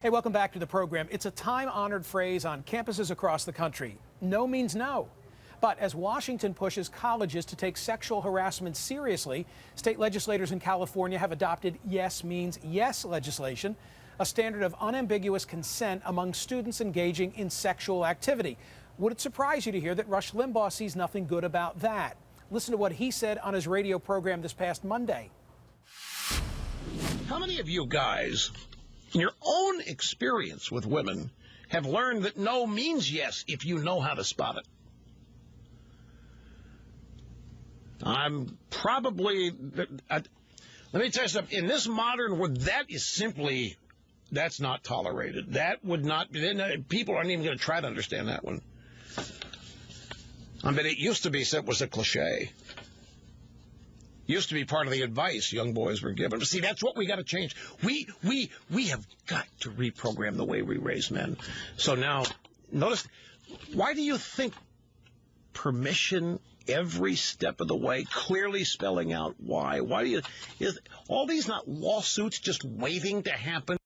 Hey, welcome back to the program. It's a time-honored phrase on campuses across the country. No means no. But as Washington pushes colleges to take sexual harassment seriously, state legislators in California have adopted yes means yes legislation, a standard of unambiguous consent among students engaging in sexual activity. Would it surprise you to hear that Rush Limbaugh sees nothing good about that? Listen to what he said on his radio program this past Monday. How many of you guys, in your own experience with women, have learned that no means yes if you know how to spot it? I'm probably, let me tell you something, in this modern world, that's not tolerated. That would not be, people aren't even going to try to understand that one. I mean, it used to be said it was a cliche. Used to be part of the advice young boys were given. But see, that's what we got to change. We have got to reprogram the way we raise men. So now, notice, why do you think permission every step of the way, clearly spelling out why? Why do you, is all these not lawsuits just waiting to happen?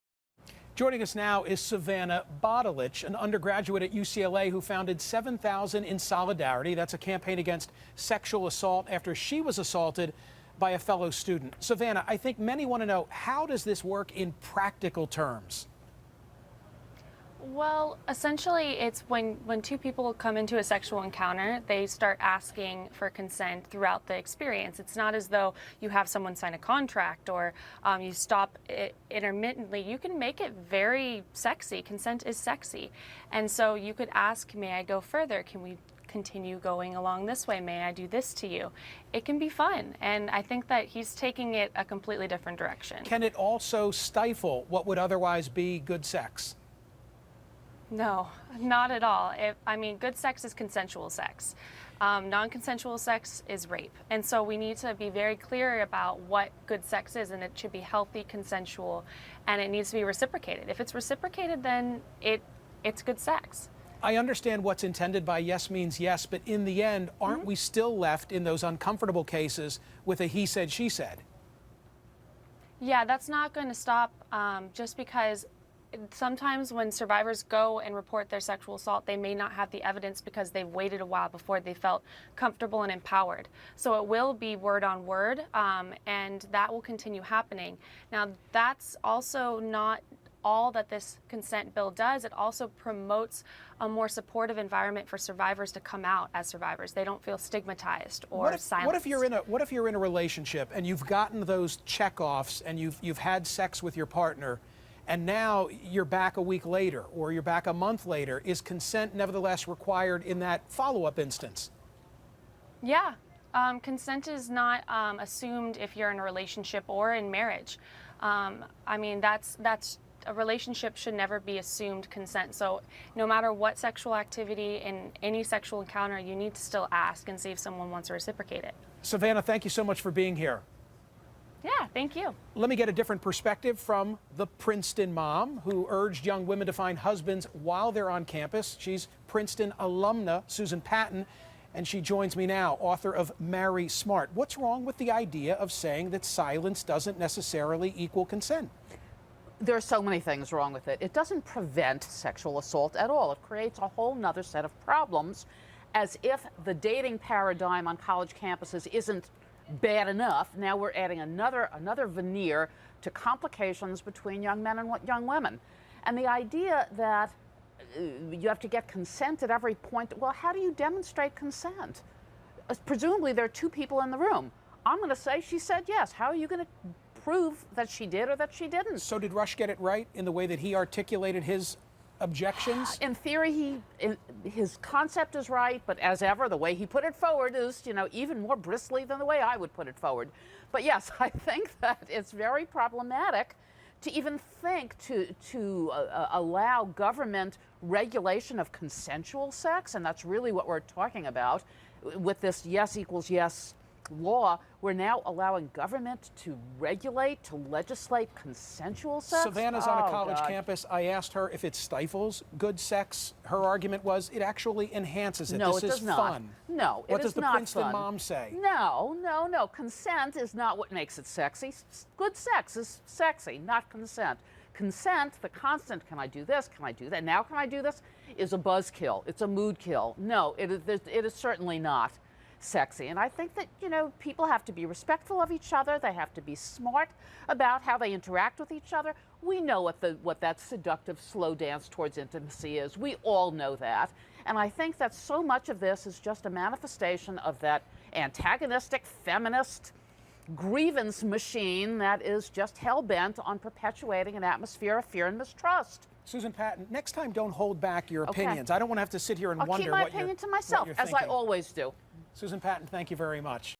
Joining us now is Savannah Bodalich, an undergraduate at UCLA who founded 7,000 in Solidarity. That's a campaign against sexual assault after she was assaulted by a fellow student. Savannah, I think many want to know, how does this work in practical terms? Well, essentially, it's when two people come into a sexual encounter, they start asking for consent throughout the experience. It's not as though you have someone sign a contract or you stop it intermittently. You can make it very sexy. Consent is sexy. And so you could ask, may I go further? Can we continue going along this way? May I do this to you? It can be fun. And I think that he's taking it a completely different direction. Can it also stifle what would otherwise be good sex? No, not at all. I mean, good sex is consensual sex. Non-consensual sex is rape. And so we need to be very clear about what good sex is, and it should be healthy, consensual, and it needs to be reciprocated. If it's reciprocated, then it's good sex. I understand what's intended by yes means yes, but in the end, aren't we still left in those uncomfortable cases with a he said, she said? Yeah, that's not going to stop just because sometimes when survivors go and report their sexual assault, they may not have the evidence because they've waited a while before they felt comfortable and empowered. So it will be word on word, and that will continue happening. Now, that's also not all that this consent bill does. It also promotes a more supportive environment for survivors to come out as survivors. They don't feel stigmatized or silenced. What if you're in a relationship and you've gotten those checkoffs and you've had sex with your partner, and now you're back a week later or you're back a month later? Is consent nevertheless required in that follow-up instance? Yeah. Consent is not assumed if you're in a relationship or in marriage. I mean, that's a relationship should never be assumed consent. So no matter what sexual activity in any sexual encounter, you need to still ask and see if someone wants to reciprocate it. Savannah, thank you so much for being here. Yeah, thank you. Let me get a different perspective from the Princeton mom who urged young women to find husbands while they're on campus. She's Princeton alumna Susan Patton, and she joins me now, author of Marry Smart. What's wrong with the idea of saying that silence doesn't necessarily equal consent? There are so many things wrong with it. It doesn't prevent sexual assault at all. It creates a whole nother set of problems, as if the dating paradigm on college campuses isn't bad enough. Now we're adding another veneer to complications between young men and young women. And the idea that you have to get consent at every point, well, how do you demonstrate consent? Presumably there are two people in the room. I'm going to say she said yes. How are you going to prove that she did or that she didn't? So did Rush get it right in the way that he articulated his objections? In theory, his concept is right, but as ever, the way he put it forward is, even more bristly than the way I would put it forward. But yes, I think that it's very problematic to even think to allow government regulation of consensual sex, and that's really what we're talking about with this yes equals yes law. We're now allowing government to regulate, to legislate consensual sex. Savannah's on a college campus. I asked her if it stifles good sex. Her argument was it actually enhances it. No, this it is does not. fun. No, What it does is the not Princeton fun. mom say? No. Consent is not what makes it sexy. Good sex is sexy, not consent. Consent, the constant, can I do this, can I do that, now can I do this, is a buzzkill. It's a mood kill. No, it is certainly not sexy. And I think that, you know, people have to be respectful of each other. They have to be smart about how they interact with each other. We know what that seductive slow dance towards intimacy is. We all know that. And I think that so much of this is just a manifestation of that antagonistic feminist grievance machine that is just hell-bent on perpetuating an atmosphere of fear and mistrust. Susan Patton, next time don't hold back your Okay. opinions. I don't want to have to sit here and I'll wonder keep my what opinion you're, to myself, what you're as I thinking. always do. Susan Patton, thank you very much.